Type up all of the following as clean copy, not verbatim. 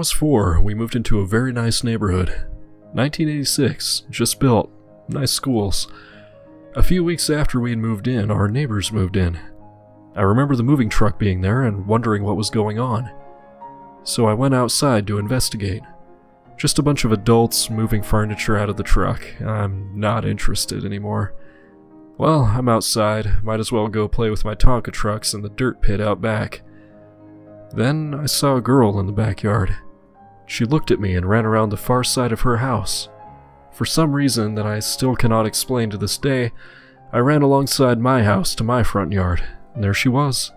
was 4, we moved into a very nice neighborhood. 1986, just built, nice schools. A few weeks after we had moved in, our neighbors moved in. I remember the moving truck being there and wondering what was going on. So I went outside to investigate. Just a bunch of adults moving furniture out of the truck. I'm not interested anymore. Well, I'm outside, might as well go play with my Tonka trucks in the dirt pit out back. Then I saw a girl in the backyard. She looked at me and ran around the far side of her house. For some reason that I still cannot explain to this day, I ran alongside my house to my front yard, and there she was.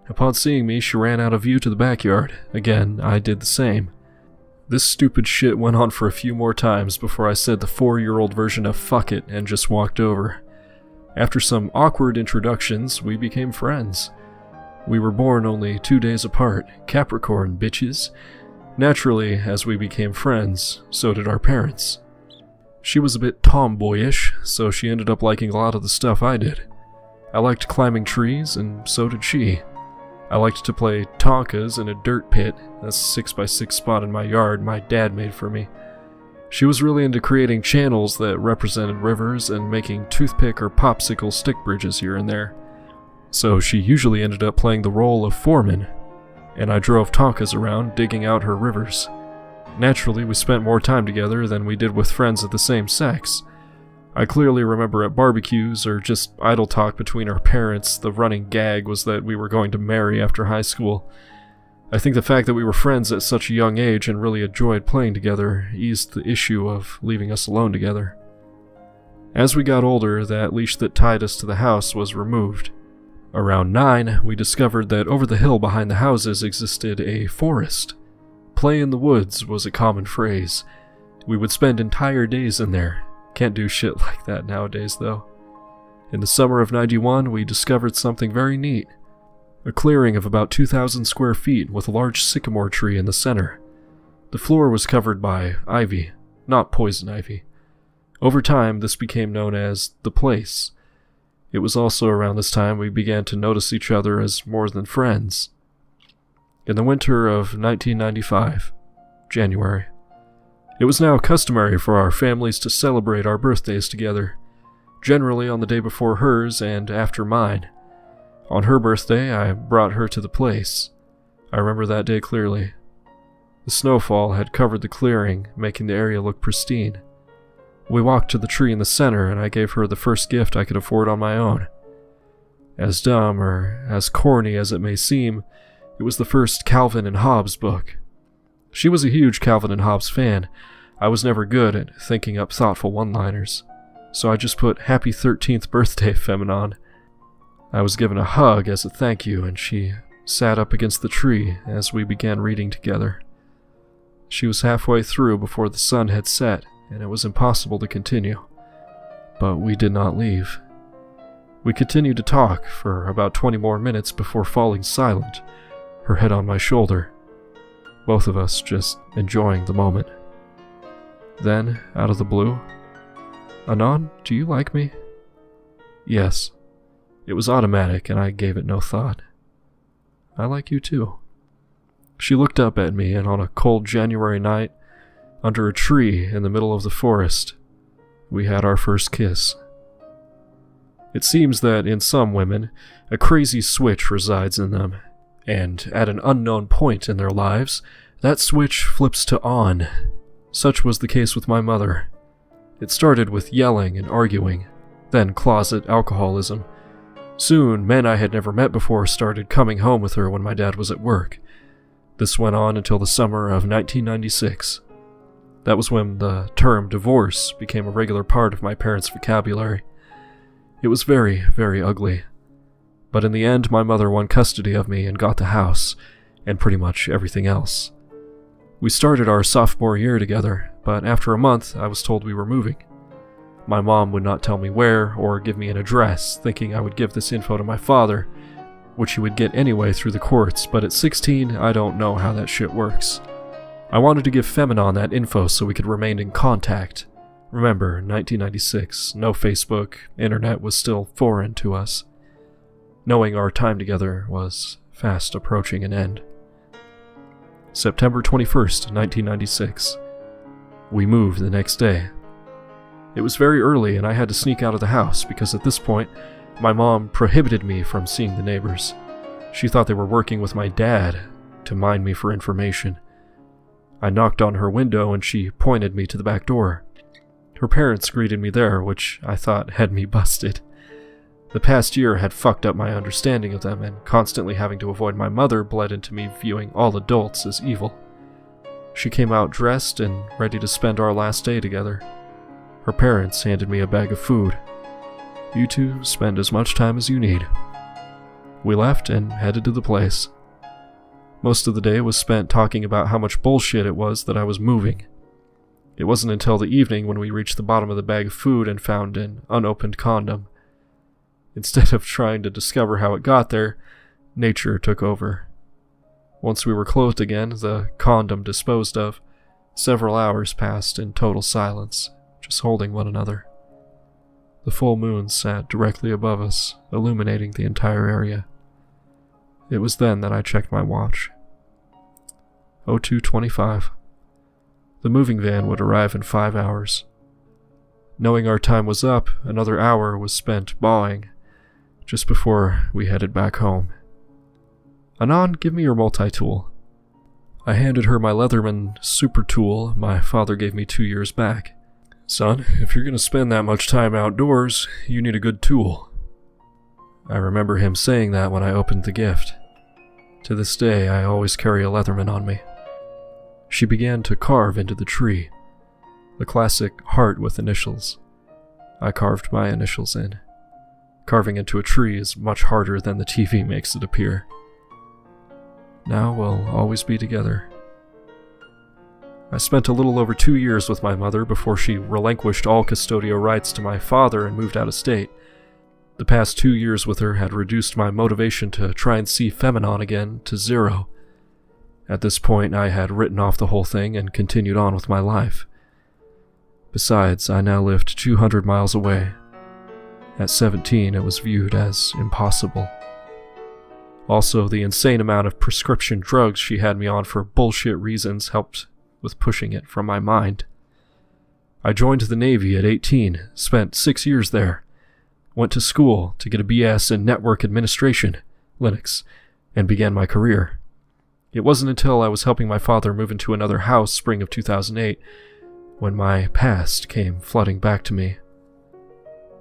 Upon seeing me, she ran out of view to the backyard. Again, I did the same. This stupid shit went on for a few more times before I said the 4-year-old version of fuck it and just walked over. After some awkward introductions, we became friends. We were born only 2 days apart, Capricorn bitches. Naturally, as we became friends, so did our parents. She was a bit tomboyish, so she ended up liking a lot of the stuff I did. I liked climbing trees, and so did she. I liked to play Tonkas in a dirt pit, a 6x6 spot in my yard my dad made for me. She was really into creating channels that represented rivers and making toothpick or popsicle stick bridges here and there. So she usually ended up playing the role of foreman, and I drove Tonkas around digging out her rivers. Naturally, we spent more time together than we did with friends of the same sex. I clearly remember at barbecues or just idle talk between our parents, the running gag was that we were going to marry after high school. I think the fact that we were friends at such a young age and really enjoyed playing together eased the issue of leaving us alone together. As we got older, that leash that tied us to the house was removed. Around 9, we discovered that over the hill behind the houses existed a forest. Play in the woods was a common phrase. We would spend entire days in there. Can't do shit like that nowadays, though. In the summer of 91, we discovered something very neat. A clearing of about 2,000 square feet with a large sycamore tree in the center. The floor was covered by ivy, not poison ivy. Over time, this became known as the place. It was also around this time we began to notice each other as more than friends. In the winter of 1995, January, it was now customary for our families to celebrate our birthdays together, generally on the day before hers and after mine. On her birthday, I brought her to the place. I remember that day clearly. The snowfall had covered the clearing, making the area look pristine. We walked to the tree in the center, and I gave her the first gift I could afford on my own. As dumb or as corny as it may seem, it was the first Calvin and Hobbes book. She was a huge Calvin and Hobbes fan. I was never good at thinking up thoughtful one-liners, so I just put Happy 13th Birthday Feminine. I was given a hug as a thank you, and she sat up against the tree as we began reading together. She was halfway through before the sun had set, and it was impossible to continue. But we did not leave. We continued to talk for about 20 more minutes before falling silent, her head on my shoulder, both of us just enjoying the moment. Then, out of the blue, "Anon, do you like me?" Yes. It was automatic, and I gave it no thought. "I like you too." She looked up at me, and on a cold January night, under a tree in the middle of the forest, we had our first kiss. It seems that in some women, a crazy switch resides in them, and at an unknown point in their lives, that switch flips to on. Such was the case with my mother. It started with yelling and arguing, then closet alcoholism. Soon, men I had never met before started coming home with her when my dad was at work. This went on until the summer of 1996. That was when the term divorce became a regular part of my parents' vocabulary. It was very, very ugly. But in the end, my mother won custody of me and got the house, and pretty much everything else. We started our sophomore year together, but after a month, I was told we were moving. My mom would not tell me where or give me an address, thinking I would give this info to my father, which he would get anyway through the courts, but at 16, I don't know how that shit works. I wanted to give Feminon that info so we could remain in contact. Remember, 1996, no Facebook, internet was still foreign to us. Knowing our time together was fast approaching an end. September 21st, 1996. We moved the next day. It was very early and I had to sneak out of the house because at this point, my mom prohibited me from seeing the neighbors. She thought they were working with my dad to mine me for information. I knocked on her window and she pointed me to the back door. Her parents greeted me there, which I thought had me busted. The past year had fucked up my understanding of them, and constantly having to avoid my mother bled into me viewing all adults as evil. She came out dressed and ready to spend our last day together. Her parents handed me a bag of food. "You two spend as much time as you need." We left and headed to the place. Most of the day was spent talking about how much bullshit it was that I was moving. It wasn't until the evening when we reached the bottom of the bag of food and found an unopened condom. Instead of trying to discover how it got there, nature took over. Once we were clothed again, the condom disposed of, several hours passed in total silence, just holding one another. The full moon sat directly above us, illuminating the entire area. It was then that I checked my watch. 02:25. The moving van would arrive in 5 hours. Knowing our time was up, another hour was spent bawling, just before we headed back home. "Anon, give me your multi-tool." I handed her my Leatherman super tool my father gave me 2 years back. "Son, if you're going to spend that much time outdoors, you need a good tool." I remember him saying that when I opened the gift. To this day, I always carry a Leatherman on me. She began to carve into the tree, the classic heart with initials. I carved my initials in. Carving into a tree is much harder than the TV makes it appear. Now we'll always be together. I spent a little over 2 years with my mother before she relinquished all custodial rights to my father and moved out of state. The past 2 years with her had reduced my motivation to try and see Feminon again to 0. At this point, I had written off the whole thing and continued on with my life. Besides, I now lived 200 miles away. At 17, it was viewed as impossible. Also, the insane amount of prescription drugs she had me on for bullshit reasons helped with pushing it from my mind. I joined the Navy at 18, spent 6 years there, went to school to get a BS in Network Administration, Linux, and began my career. It wasn't until I was helping my father move into another house spring of 2008 when my past came flooding back to me.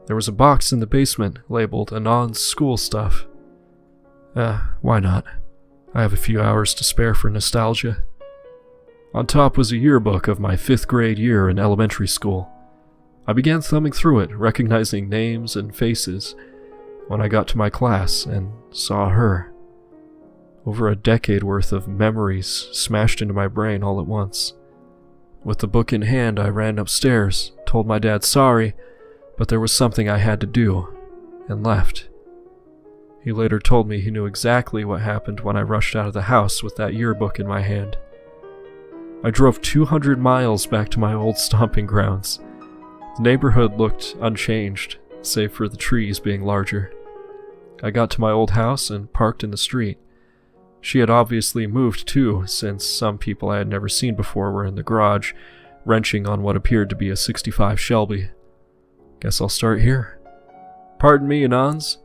There was a box in the basement labeled Anon's school stuff. Why not? I have a few hours to spare for nostalgia. On top was a yearbook of my 5th grade year in elementary school. I began thumbing through it, recognizing names and faces, when I got to my class and saw her. Over a decade worth of memories smashed into my brain all at once. With the book in hand, I ran upstairs, told my dad sorry, but there was something I had to do, and left. He later told me he knew exactly what happened when I rushed out of the house with that yearbook in my hand. I drove 200 miles back to my old stomping grounds. The neighborhood looked unchanged, save for the trees being larger. I got to my old house and parked in the street. She had obviously moved too, since some people I had never seen before were in the garage, wrenching on what appeared to be a '65 Shelby. Guess I'll start here. "Pardon me, Anons."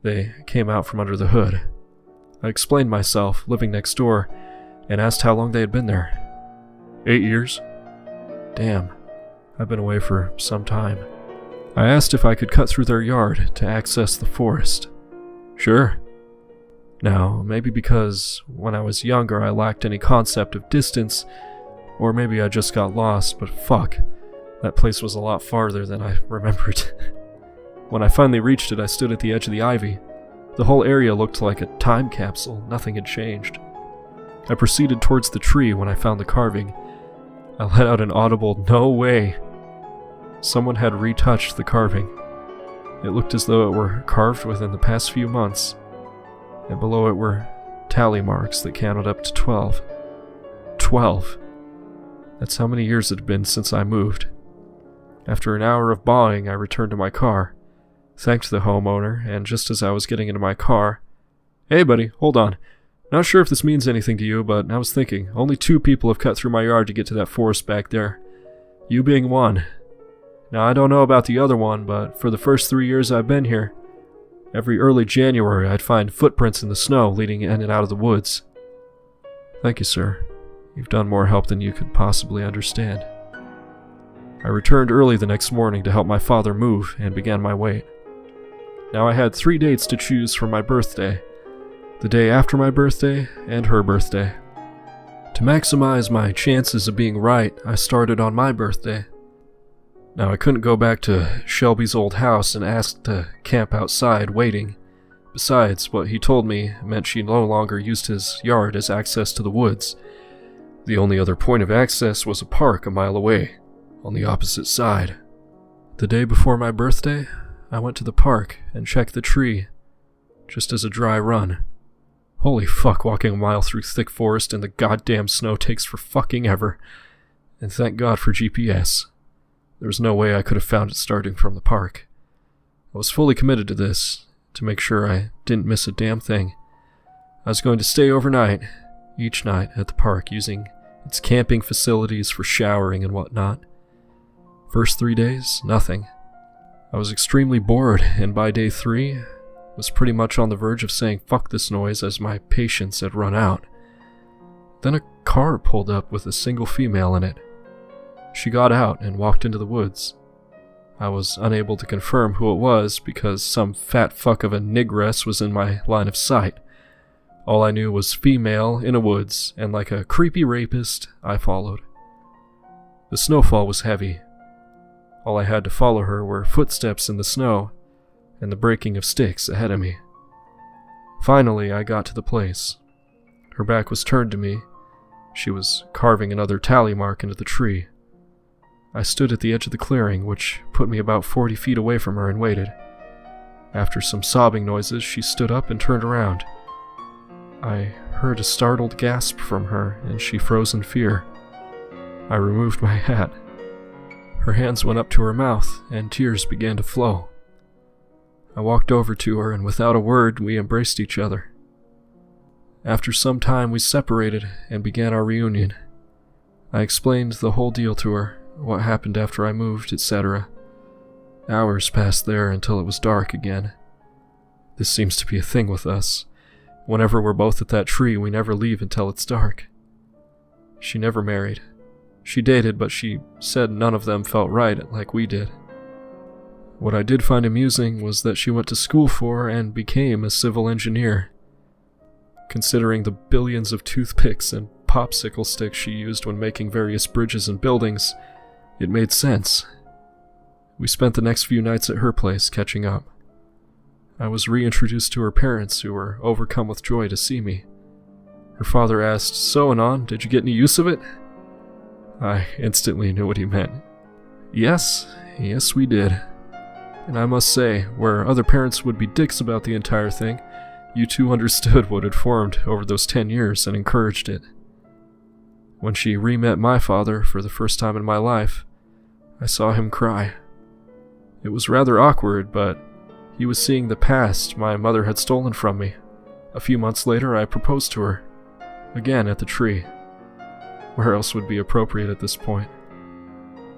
They came out from under the hood. I explained myself, living next door, and asked how long they had been there. 8 years. Damn, I've been away for some time. I asked if I could cut through their yard to access the forest. Sure. Now, maybe because when I was younger I lacked any concept of distance, or maybe I just got lost, but fuck, that place was a lot farther than I remembered. When I finally reached it, I stood at the edge of the ivy. The whole area looked like a time capsule, nothing had changed. I proceeded towards the tree when I found the carving. I let out an audible, "No way!" Someone had retouched the carving. It looked as though it were carved within the past few months, and below it were tally marks that counted up to 12. 12! That's how many years it had been since I moved. After an hour of bawling, I returned to my car, thanked the homeowner, and just as I was getting into my car, "Hey buddy, hold on. Not sure if this means anything to you, but I was thinking, only 2 people have cut through my yard to get to that forest back there. You being one. Now, I don't know about the other one, but for the first 3 years I've been here, every early January I'd find footprints in the snow leading in and out of the woods. Thank you, sir. You've done more help than you could possibly understand. I returned early the next morning to help my father move and began my wait. Now I had 3 dates to choose for my birthday, the day after my birthday and her birthday. To maximize my chances of being right, I started on my birthday. Now I couldn't go back to Shelby's old house and ask to camp outside waiting. Besides, what he told me meant she no longer used his yard as access to the woods. The only other point of access was a park a mile away, on the opposite side. The day before my birthday, I went to the park and checked the tree, just as a dry run. Holy fuck, walking a mile through thick forest in the goddamn snow takes for fucking ever. And thank God for GPS. There was no way I could have found it starting from the park. I was fully committed to this, to make sure I didn't miss a damn thing. I was going to stay overnight, each night at the park, using its camping facilities for showering and whatnot. First 3 days, nothing. I was extremely bored, and by day 3, was pretty much on the verge of saying fuck this noise as my patience had run out. Then a car pulled up with a single female in it. She got out and walked into the woods. I was unable to confirm who it was because some fat fuck of a negress was in my line of sight. All I knew was female in a woods, and like a creepy rapist, I followed. The snowfall was heavy. All I had to follow her were footsteps in the snow and the breaking of sticks ahead of me. Finally, I got to the place. Her back was turned to me. She was carving another tally mark into the tree. I stood at the edge of the clearing, which put me about 40 feet away from her, and waited. After some sobbing noises, she stood up and turned around. I heard a startled gasp from her, and she froze in fear. I removed my hat. Her hands went up to her mouth, and tears began to flow. I walked over to her, and without a word, we embraced each other. After some time, we separated and began our reunion. I explained the whole deal to her, what happened after I moved, etc. Hours passed there until it was dark again. This seems to be a thing with us. Whenever we're both at that tree, we never leave until it's dark. She never married. She dated, but she said none of them felt right like we did. What I did find amusing was that she went to school for and became a civil engineer. Considering the billions of toothpicks and popsicle sticks she used when making various bridges and buildings, it made sense. We spent the next few nights at her place catching up. I was reintroduced to her parents, who were overcome with joy to see me. Her father asked, "So, Anon, did you get any use of it?" I instantly knew what he meant. Yes, we did. And I must say, where other parents would be dicks about the entire thing, you two understood what had formed over those 10 years and encouraged it. When she re-met my father for the first time in my life, I saw him cry. It was rather awkward, but he was seeing the past my mother had stolen from me. A few months later, I proposed to her, again at the tree. Where else would be appropriate at this point?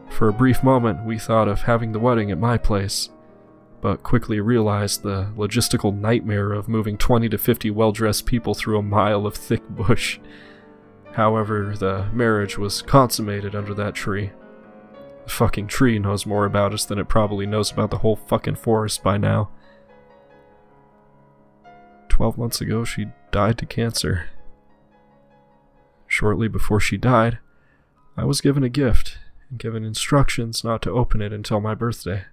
For a brief moment, we thought of having the wedding at my place, but quickly realized the logistical nightmare of moving 20 to 50 well-dressed people through a mile of thick bush. However, the marriage was consummated under that tree. The fucking tree knows more about us than it probably knows about the whole fucking forest by now. 12 months ago, she died to cancer. Shortly before she died, I was given a gift and given instructions not to open it until my birthday.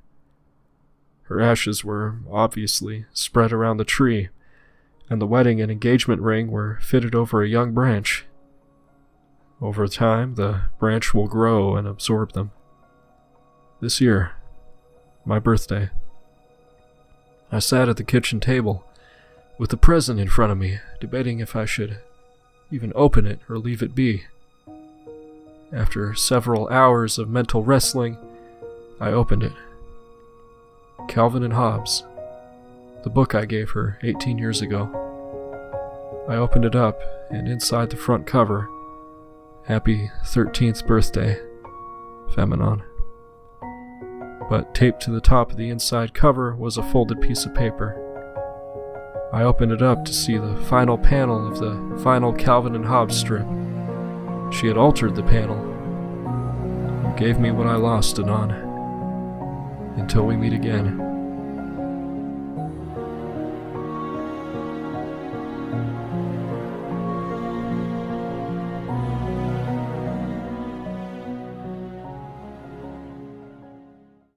Her ashes were obviously spread around the tree, and the wedding and engagement ring were fitted over a young branch. Over time, the branch will grow and absorb them. This year, my birthday, I sat at the kitchen table with the present in front of me, debating if I should even open it or leave it be. After several hours of mental wrestling, I opened it. Calvin and Hobbes, the book I gave her 18 years ago. I opened it up, and inside the front cover, "Happy 13th birthday, Feminon." But taped to the top of the inside cover was a folded piece of paper. I opened it up to see the final panel of the final Calvin and Hobbes strip. She had altered the panel and gave me what I lost, Anon. Until we meet again.